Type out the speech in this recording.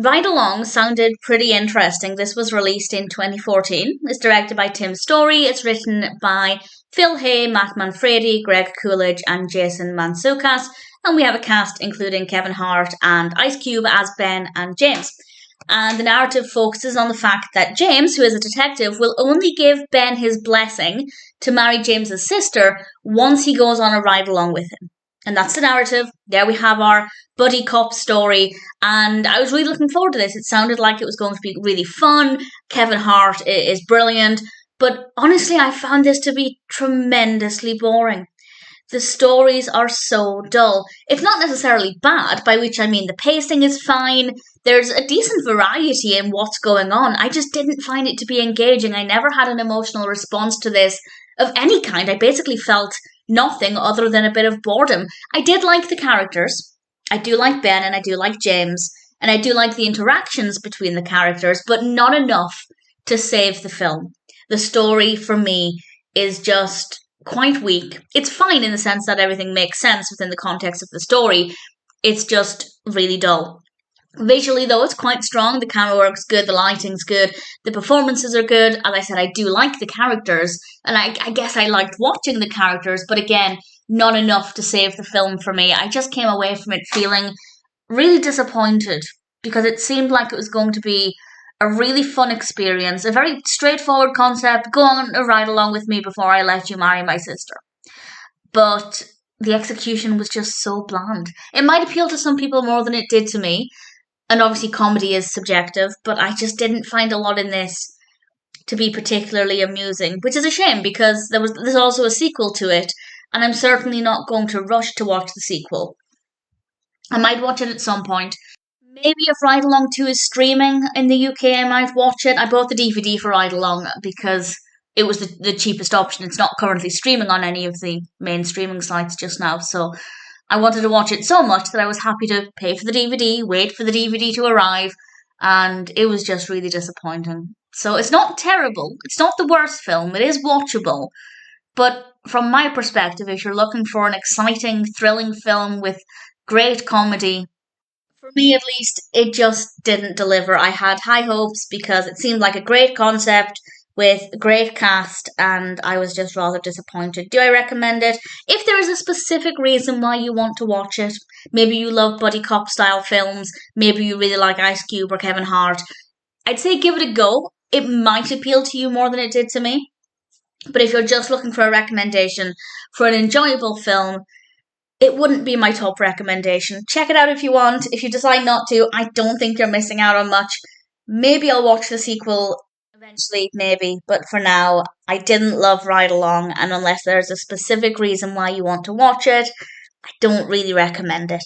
Ride Along sounded pretty interesting. This was released in 2014. It's directed by Tim Story. It's written by Phil Hay, Matt Manfredi, Greg Coolidge, and Jason Mantzoukas. And we have a cast including Kevin Hart and Ice Cube as Ben and James. And the narrative focuses on the fact that James, who is a detective, will only give Ben his blessing to marry James's sister once he goes on a ride along with him. And that's the narrative. There we have our buddy cop story. And I was really looking forward to this. It sounded like it was going to be really fun. Kevin Hart is brilliant. But honestly, I found this to be tremendously boring. The stories are so dull. It's not necessarily bad, by which I mean the pacing is fine. There's a decent variety in what's going on. I just didn't find it to be engaging. I never had an emotional response to this of any kind. I basically felt nothing other than a bit of boredom. I did like the characters. I do like Ben and I do like James. And I do like the interactions between the characters, but not enough to save the film. The story, for me, is just quite weak. It's fine in the sense that everything makes sense within the context of the story. It's just really dull. Visually, though, it's quite strong. The camera work's good, the lighting's good, the performances are good. As I said, I do like the characters, and I guess I liked watching the characters, but again, not enough to save the film for me. I just came away from it feeling really disappointed because it seemed like it was going to be a really fun experience, a very straightforward concept. Go on a ride along with me before I let you marry my sister. But the execution was just so bland. It might appeal to some people more than it did to me. And obviously, comedy is subjective, but I just didn't find a lot in this to be particularly amusing, which is a shame because there's also a sequel to it, and I'm certainly not going to rush to watch the sequel. I might watch it at some point. Maybe if Ride Along 2 is streaming in the UK, I might watch it. I bought the DVD for Ride Along because it was the cheapest option. It's not currently streaming on any of the main streaming sites just now, so I wanted to watch it so much that I was happy to pay for the DVD, wait for the DVD to arrive, and it was just really disappointing. So it's not terrible. It's not the worst film. It is watchable. But from my perspective, if you're looking for an exciting, thrilling film with great comedy, for me at least, it just didn't deliver. I had high hopes because it seemed like a great concept with a great cast, and I was just rather disappointed. Do I recommend it? If there is a specific reason why you want to watch it, maybe you love buddy cop style films, maybe you really like Ice Cube or Kevin Hart, I'd say give it a go. It might appeal to you more than it did to me. But if you're just looking for a recommendation for an enjoyable film, it wouldn't be my top recommendation. Check it out if you want. If you decide not to, I don't think you're missing out on much. Maybe I'll watch the sequel eventually, maybe. But for now, I didn't love Ride Along. And unless there's a specific reason why you want to watch it, I don't really recommend it.